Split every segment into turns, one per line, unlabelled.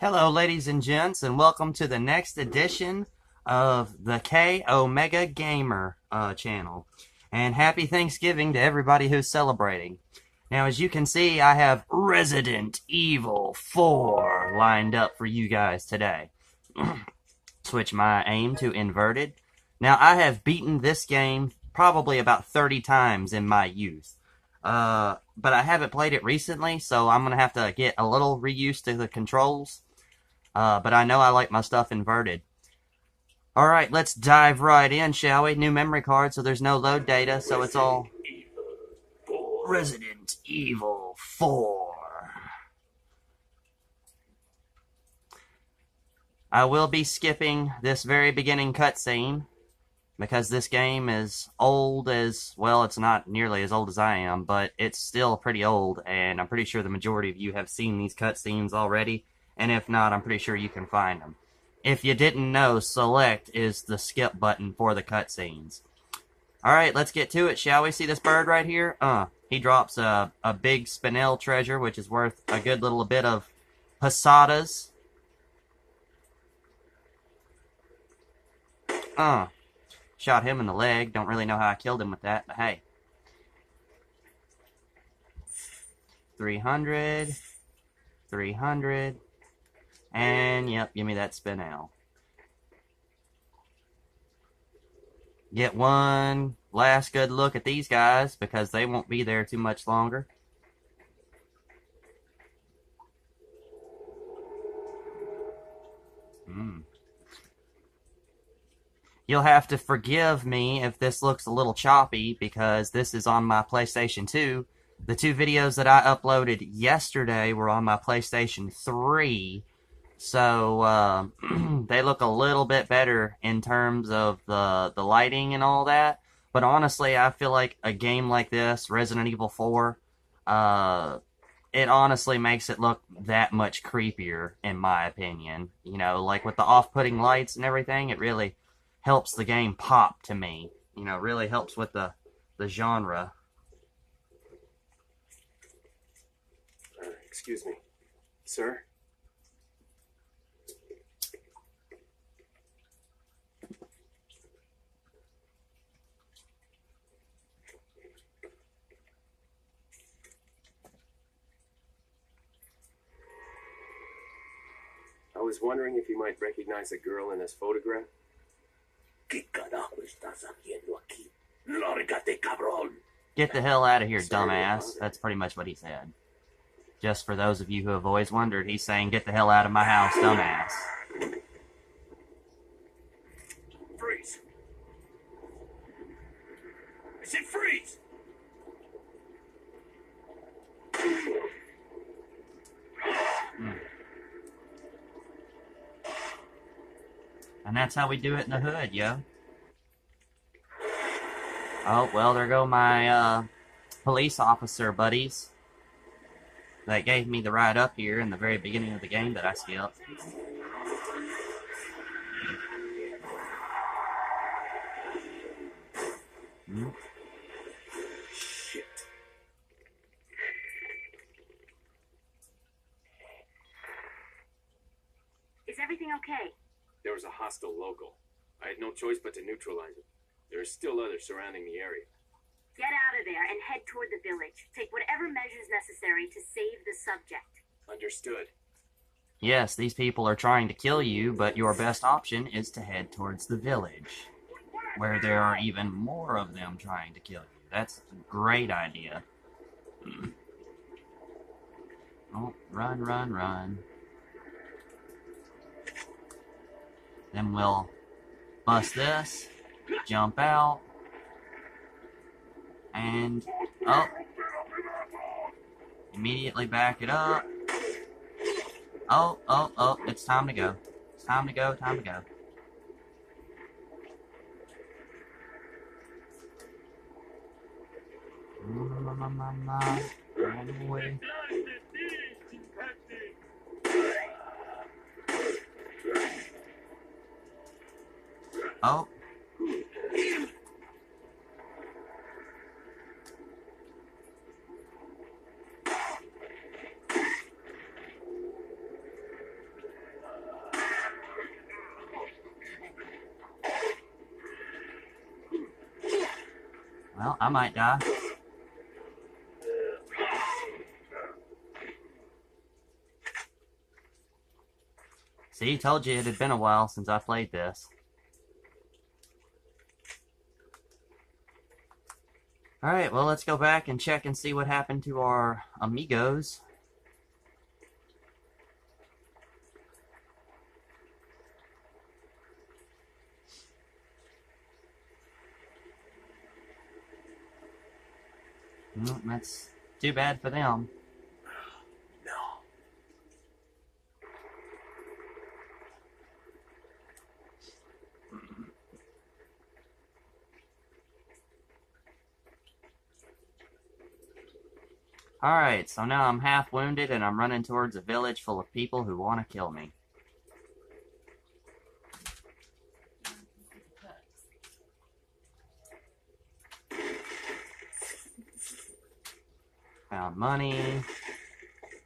Hello, ladies and gents, and welcome to the next edition of the K Omega Gamer channel. And happy Thanksgiving to everybody who's celebrating. Now, as you can see, I have Resident Evil 4 lined up for you guys today. Switch my aim to inverted. Now, I have beaten this game probably about 30 times in my youth. But I haven't played it recently, so I'm going to have to get a little reused to the controls. But I know I like my stuff inverted. Alright, let's dive right in, shall we? New memory card, so there's no load data, so it's all Resident Evil 4. I will be skipping this very beginning cutscene, because this game is old as, well, it's not nearly as old as I am, but it's still pretty old, and I'm pretty sure the majority of you have seen these cutscenes already, and if not, I'm pretty sure you can find them. If you didn't know, select is the skip button for the cutscenes. Alright, let's get to it, shall we? See this bird right here? He drops a big spinel treasure, which is worth a good little bit of pesadas. Shot him in the leg. Don't really know how I killed him with that, but hey. 300. 300. And, yep, give me that spinel. Get one last good look at these guys, because they won't be there too much longer. You'll have to forgive me if this looks a little choppy, because this is on my PlayStation 2. The two videos that I uploaded yesterday were on my PlayStation 3. So, they look a little bit better in terms of the lighting and all that. But honestly, I feel like a game like this, Resident Evil 4, it honestly makes it look that much creepier, in my opinion. You know, like with the off-putting lights and everything, it really helps the game pop to me. You know, really helps with the genre.
Excuse me, sir? I was wondering if you might recognize a girl in this photograph.
¿Qué carajo estás haciendo aquí? Lárgate, cabrón!
Get the hell out of here, dumbass. That's pretty much what he said. Just for those of you who have always wondered, he's saying, get the hell out of my house, dumbass.
Freeze! I said freeze!
And that's how we do it in the hood, yo. Oh, well, there go my, police officer buddies that gave me the ride up here in the very beginning of the game that I skipped.
Shit.
Is everything okay?
There was a hostile local. I had no choice but to neutralize it. There are still others surrounding the area.
Get out of there and head toward the village. Take whatever measures necessary to save the subject.
Understood.
Yes, these people are trying to kill you, but your best option is to head towards the village, where there are even more of them trying to kill you. That's a great idea. Oh, run, run, run. Then we'll bust this, jump out, and, oh, immediately back it up. Oh, it's time to go. It's time to go, time to go. Run away. Oh. Well, I might die. See, told you it had been a while since I played this. Alright, well, let's go back and check and see what happened to our amigos. That's too bad for them.
No.
Alright, so now I'm half wounded and I'm running towards a village full of people who want to kill me. Found money.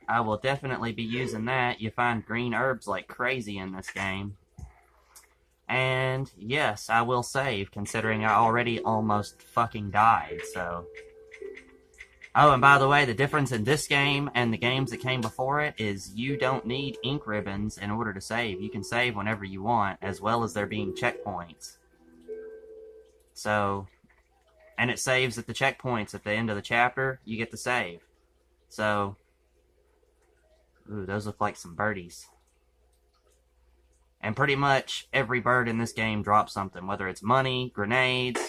I will definitely be using that. You find green herbs like crazy in this game. And yes, I will save, considering I already almost fucking died, so... Oh, and by the way, the difference in this game and the games that came before it is you don't need ink ribbons in order to save. You can save whenever you want, as well as there being checkpoints. So... And it saves at the checkpoints at the end of the chapter, you get to save. So... Ooh, those look like some birdies. And pretty much every bird in this game drops something, whether it's money, grenades,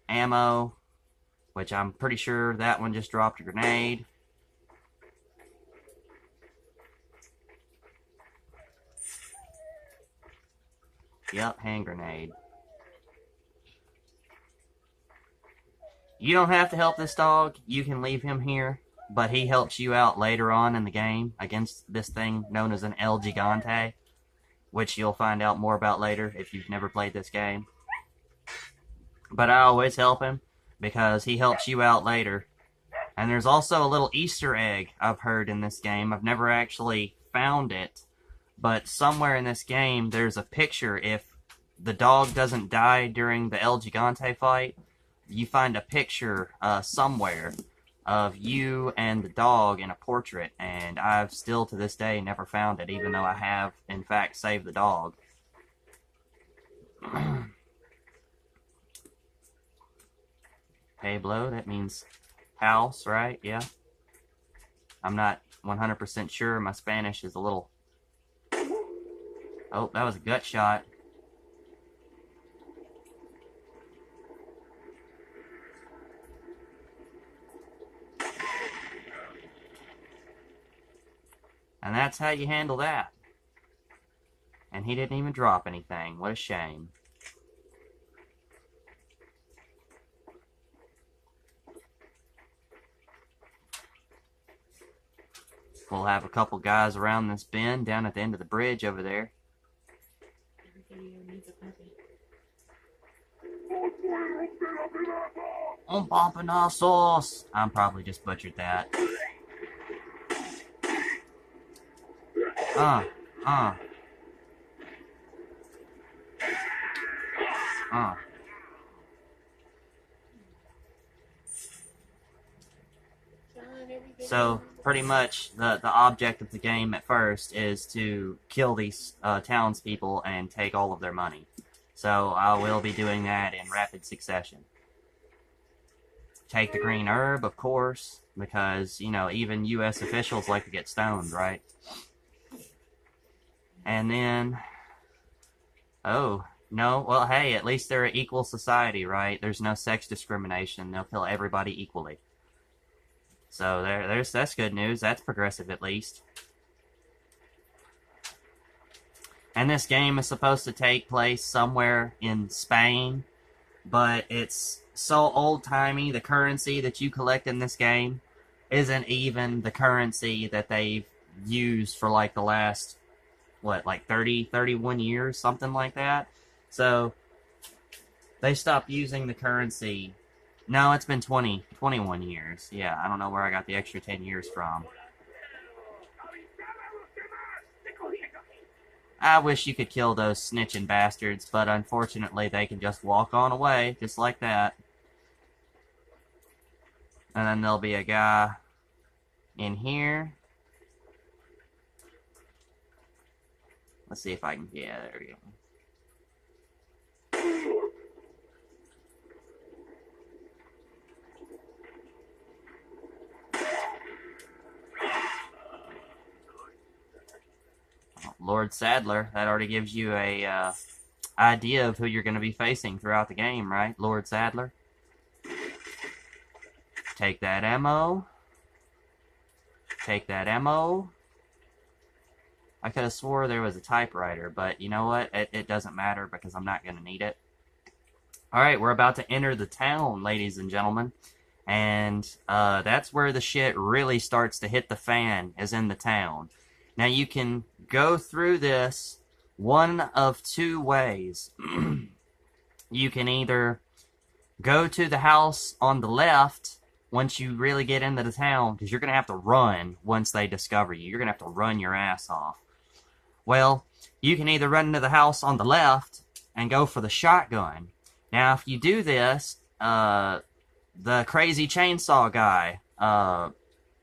ammo, which I'm pretty sure that one just dropped a grenade. Yep, hand grenade. You don't have to help this dog. You can leave him here, but he helps you out later on in the game against this thing known as an El Gigante, which you'll find out more about later if you've never played this game. But I always help him because he helps you out later. And there's also a little Easter egg I've heard in this game. I've never actually found it, but somewhere in this game there's a picture. If the dog doesn't die during the El Gigante fight, you find a picture somewhere of you and the dog in a portrait, and I've still to this day never found it, even though I have in fact saved the dog. Pueblo, that means house, right? Yeah. I'm not 100% sure. My Spanish is a little... Oh, that was a gut shot. And that's how you handle that. And he didn't even drop anything. What a shame. We'll have a couple guys around this bend down at the end of the bridge over there. Un pompanazos! I'm probably just butchered that. Uh. So, pretty much, the object of the game at first is to kill these townspeople and take all of their money. So, I will be doing that in rapid succession. Take the green herb, of course, because, you know, even U.S. officials like to get stoned, right? And then... Oh, no, well, hey, at least they're an equal society, right? There's no sex discrimination. They'll kill everybody equally. So that's good news. That's progressive, at least. And this game is supposed to take place somewhere in Spain, but it's so old-timey. The currency that you collect in this game isn't even the currency that they've used for, like, the last, what, like 31 years, something like that. So, they stopped using the currency. No, it's been 21 years. Yeah, I don't know where I got the extra 10 years from. I wish you could kill those snitching bastards, but unfortunately they can just walk on away, just like that. And then there'll be a guy in here. Let's see if I can, yeah, there we go. Lord Sadler, that already gives you a idea of who you're going to be facing throughout the game, right? Lord Sadler. Take that ammo. Take that ammo. I could have swore there was a typewriter, but you know what? It doesn't matter because I'm not going to need it. Alright, we're about to enter the town, ladies and gentlemen. And that's where the shit really starts to hit the fan, is in the town. Now you can go through this one of two ways. You can either go to the house on the left once you really get into the town, because you're going to have to run once they discover you. You're going to have to run your ass off. Well, you can either run into the house on the left and go for the shotgun. Now, if you do this, the crazy chainsaw guy,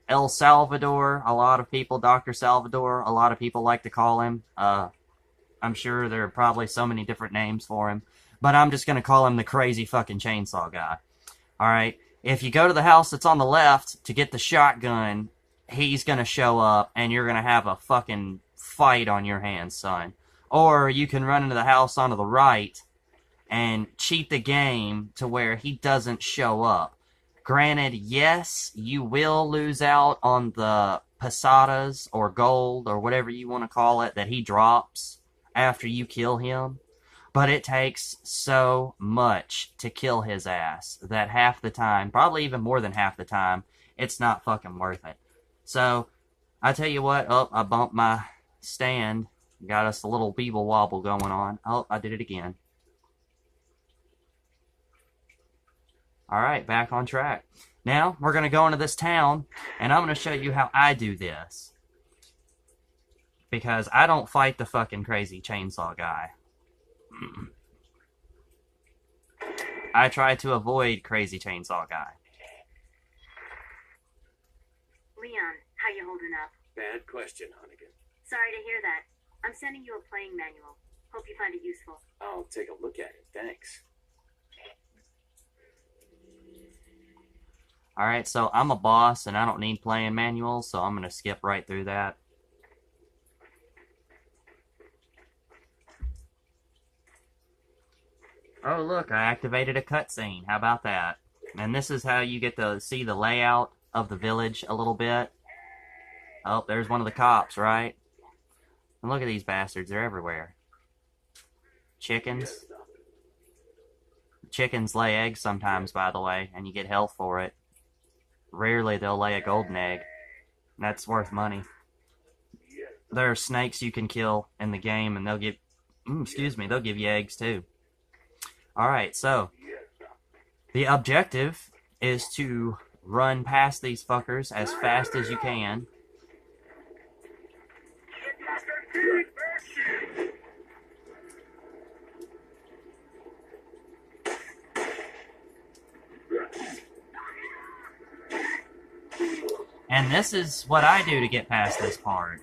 El Salvador, a lot of people, Dr. Salvador, a lot of people like to call him. I'm sure there are probably so many different names for him, but I'm just going to call him the crazy fucking chainsaw guy. Alright, if you go to the house that's on the left to get the shotgun, he's going to show up and you're going to have a fucking fight on your hands, son. Or you can run into the house on the right and cheat the game to where he doesn't show up. Granted, yes, you will lose out on the pesadas or gold or whatever you want to call it that he drops after you kill him. But it takes so much to kill his ass that half the time, probably even more than half the time, it's not fucking worth it. So, I tell you what, oh, I bumped my stand. Got us a little weeble wobble going on. Oh, I did it again. Alright, back on track. Now, we're going to go into this town, and I'm going to show you how I do this. Because I don't fight the fucking crazy chainsaw guy. I try to avoid crazy chainsaw guy.
Leon, how you holding up?
Bad question, Hunnigan.
Sorry to hear that. I'm sending you a playing manual. Hope you find it useful.
I'll take a look at it, thanks.
Alright, so I'm a boss and I don't need playing manuals, so I'm going to skip right through that. Oh look, I activated a cutscene. How about that? And this is how you get to see the layout of the village a little bit. Oh, there's one of the cops, right? And look at these bastards, they're everywhere. Chickens. Chickens lay eggs sometimes, by the way, and you get health for it. Rarely they'll lay a golden egg. That's worth money. There are snakes you can kill in the game, and they'll give... they'll give you eggs, too. Alright, so... the objective is to run past these fuckers as fast as you can. And this is what I do to get past this part.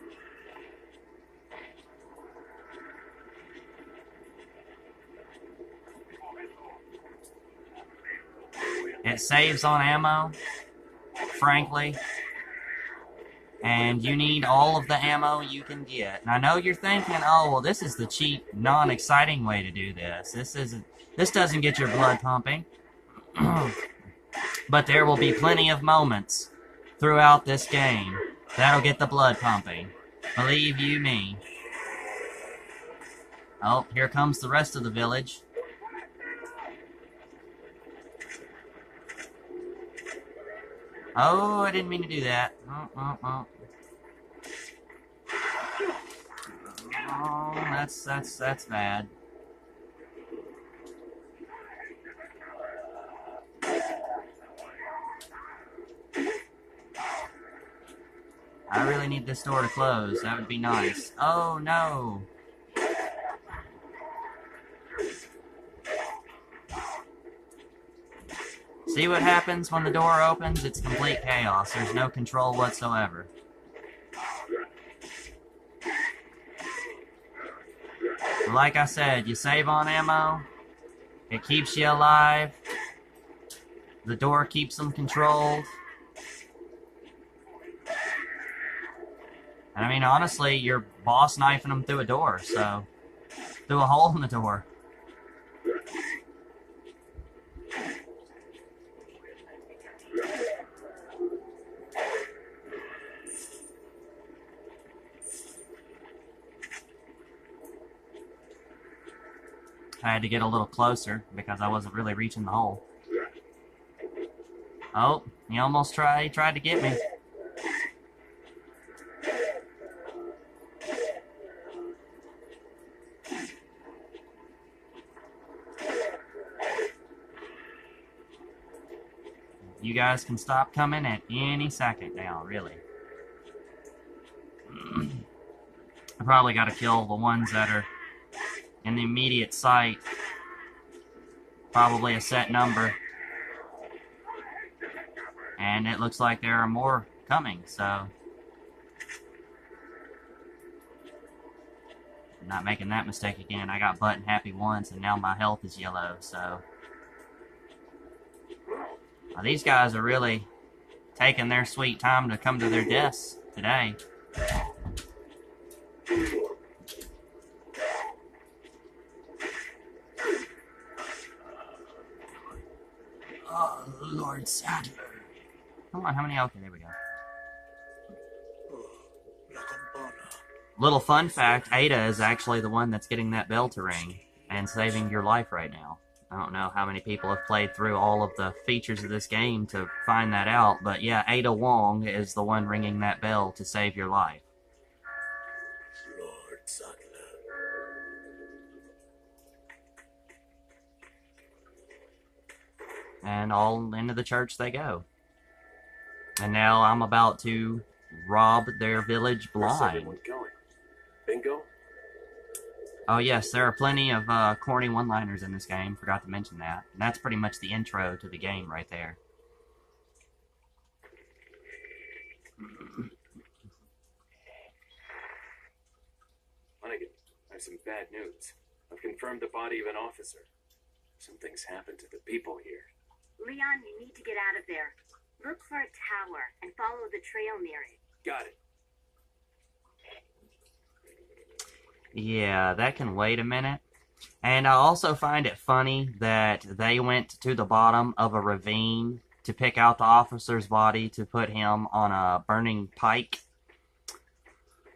It saves on ammo, frankly. And you need all of the ammo you can get. And I know you're thinking, oh, well, this is the cheap, non-exciting way to do this. This doesn't get your blood pumping. But there will be plenty of moments throughout this game that'll get the blood pumping. Believe you me. Oh, here comes the rest of the village. Oh, I didn't mean to do that. Oh, that's bad. I really need this door to close. That would be nice. Oh, no. See what happens when the door opens? It's complete chaos. There's no control whatsoever. Like I said, you save on ammo. It keeps you alive. The door keeps them controlled. I mean, honestly, you're boss knifing them through a door, so... through a hole in the door. I had to get a little closer because I wasn't really reaching the hole. Oh, he almost tried to get me. You guys can stop coming at any second now, really. I probably got to kill the ones that are in the immediate sight. Probably a set number. And it looks like there are more coming, so... I'm not making that mistake again. I got button happy once, and now my health is yellow, so... Now, these guys are really taking their sweet time to come to their deaths today. Oh, Lord Sadler. Come on, how many? Okay, there we go. Little fun fact, Ada is actually the one that's getting that bell to ring and saving your life right now. I don't know how many people have played through all of the features of this game to find that out, but yeah, Ada Wong is the one ringing that bell to save your life.
Lord Sadler.
And all into the church they go. And now I'm about to rob their village
Where's
blind.
everyone going? Bingo?
Oh yes, there are plenty of corny one-liners in this game. Forgot to mention that. And that's pretty much the intro to the game right there.
Hunnigan, I have some bad news. I've confirmed the body of an officer. Something's happened to the people here.
Leon, you need to get out of there. Look for a tower and follow the trail near it.
Got it.
Yeah, that can wait a minute. And I also find it funny that they went to the bottom of a ravine to pick out the officer's body to put him on a burning pike.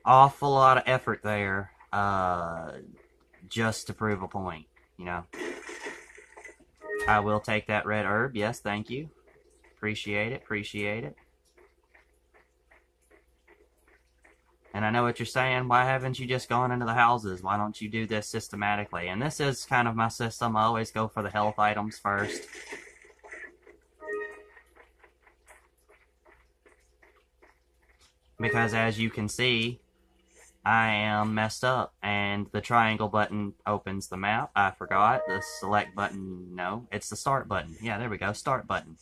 Awful lot of effort there, just to prove a point, you know. I will take that red herb, yes, thank you. Appreciate it, appreciate it. And I know what you're saying, why haven't you just gone into the houses? Why don't you do this systematically? And this is kind of my system. I always go for the health items first. Because as you can see, I am messed up. And the triangle button opens the map. I forgot. The select button, no. It's the start button. Yeah, there we go. Start button.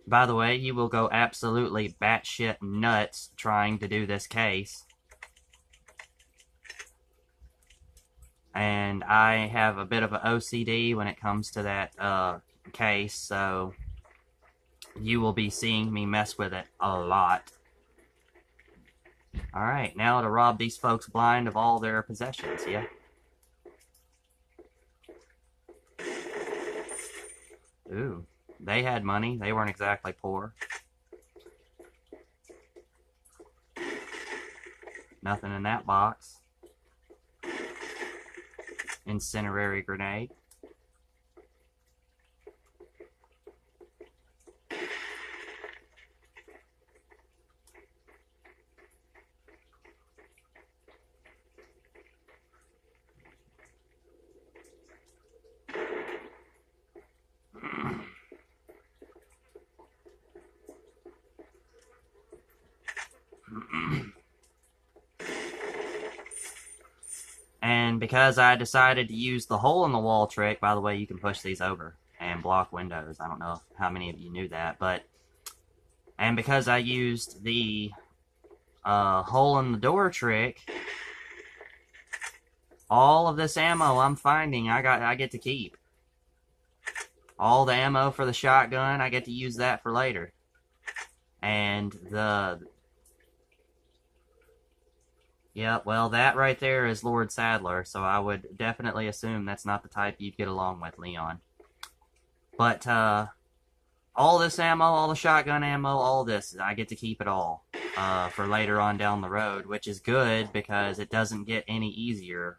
By the way, you will go absolutely batshit nuts trying to do this case. And I have a bit of an OCD when it comes to that case, so you will be seeing me mess with it a lot. Alright, now to rob these folks blind of all their possessions, yeah? Ooh. They had money. They weren't exactly poor. Nothing in that box. Incendiary grenade. because I decided to use the hole in the wall trick, by the way, you can push these over and block windows. I don't know how many of you knew that, and because I used the hole in the door trick, all of this ammo I'm finding, I get to keep. All the ammo for the shotgun, I get to use that for later. And yeah, well, that right there is Lord Sadler, so I would definitely assume that's not the type you'd get along with, Leon. But, all this ammo, all the shotgun ammo, all this, I get to keep it all, for later on down the road, which is good, because it doesn't get any easier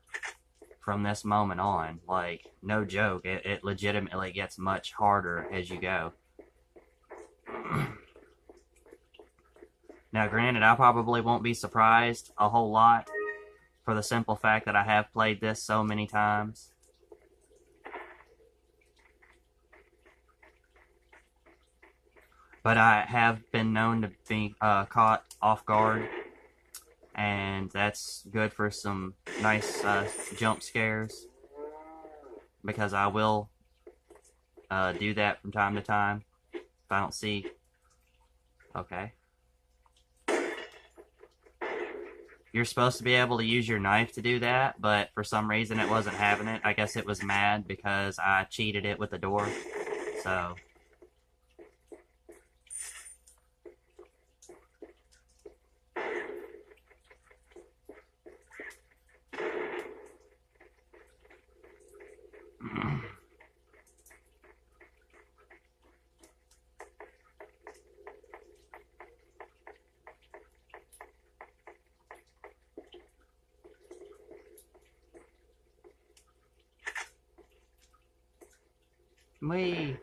from this moment on. Like, no joke, it legitimately gets much harder as you go. Now, granted, I probably won't be surprised a whole lot for the simple fact that I have played this so many times. But I have been known to be caught off guard, and that's good for some nice jump scares, because I will do that from time to time if I don't see. Okay. You're supposed to be able to use your knife to do that, but for some reason it wasn't having it. I guess it was mad because I cheated it with the door. So. Whee!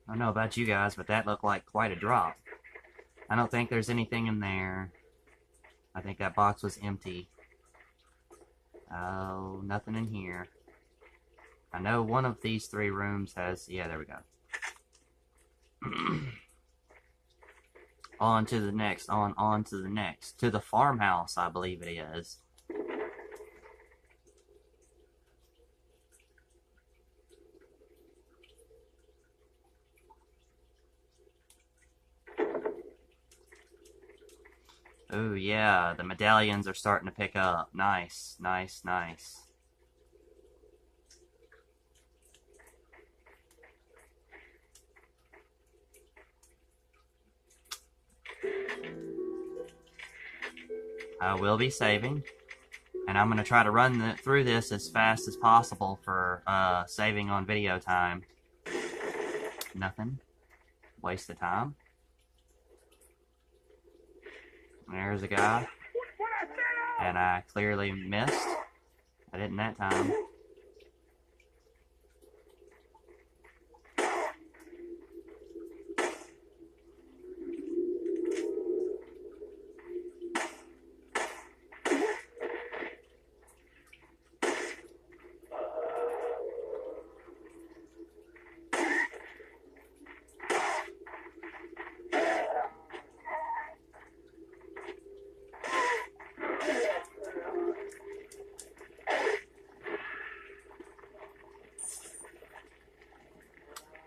I don't know about you guys, but that looked like quite a drop. I don't think there's anything in there. I think that box was empty. Oh, nothing in here. I know one of these 3 rooms has... Yeah, there we go. On to the next. On to the next. To the farmhouse, I believe it is. Oh yeah, the medallions are starting to pick up. Nice, nice, nice. I will be saving, and I'm going to try to run through this as fast as possible for saving on video time. Nothing. Waste of time. There's a guy. And I clearly missed. I didn't that time.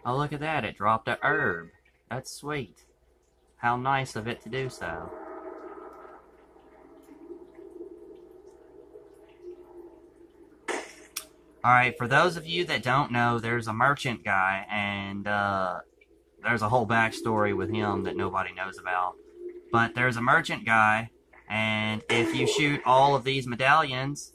Oh, look at that. It dropped a herb. That's sweet. How nice of it to do so. Alright, for those of you that don't know, there's a merchant guy, and there's a whole backstory with him that nobody knows about. But there's a merchant guy, and if you shoot all of these medallions,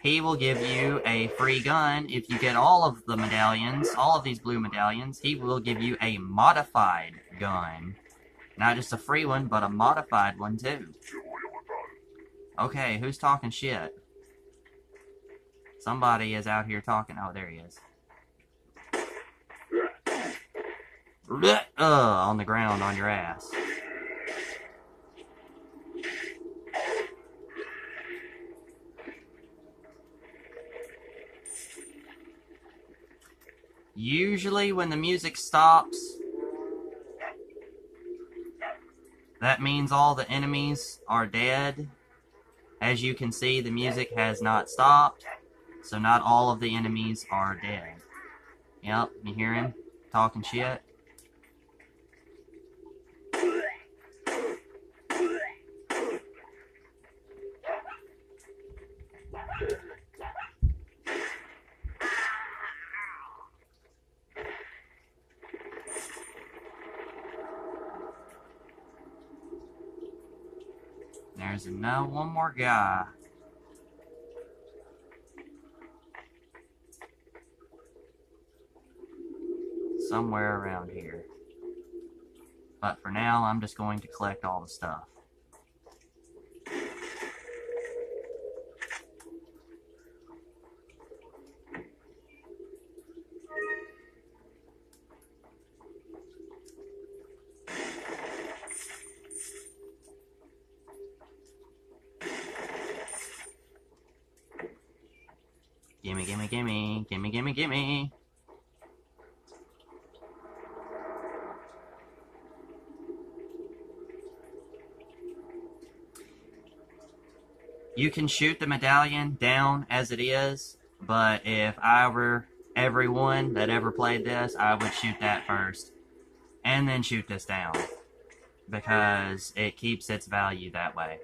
he will give you a free gun. If you get all of the medallions, all of these blue medallions, he will give you a modified gun. Not just a free one, but a modified one too. Okay, who's talking shit? Somebody is out here talking. Oh, there he is. On the ground on your ass. Usually when the music stops, that means all the enemies are dead As you can see, the music has not stopped, so not all of the enemies are dead. Yep, you hear him talking shit? There's one more guy. Somewhere around here. But for now, I'm just going to collect all the stuff. Gimme, gimme, gimme, gimme, gimme, gimme. You can shoot the medallion down as it is, but if I were everyone that ever played this, I would shoot that first, and then shoot this down, because it keeps its value that way.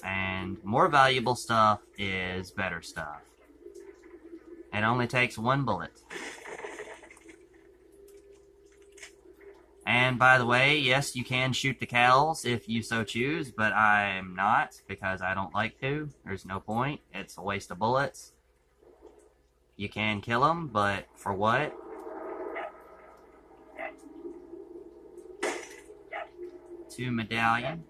And more valuable stuff is better stuff. It only takes one bullet. And by the way, yes, you can shoot the cows if you so choose, but I'm not, because I don't like to. There's no point. It's a waste of bullets. You can kill them, but for what? Two medallion.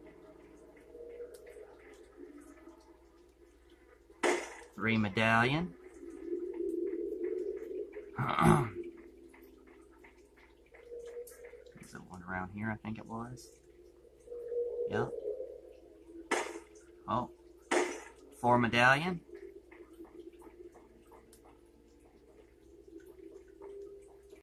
3 medallion. Is it one around here? I think it was. Yep. Oh. 4 medallion.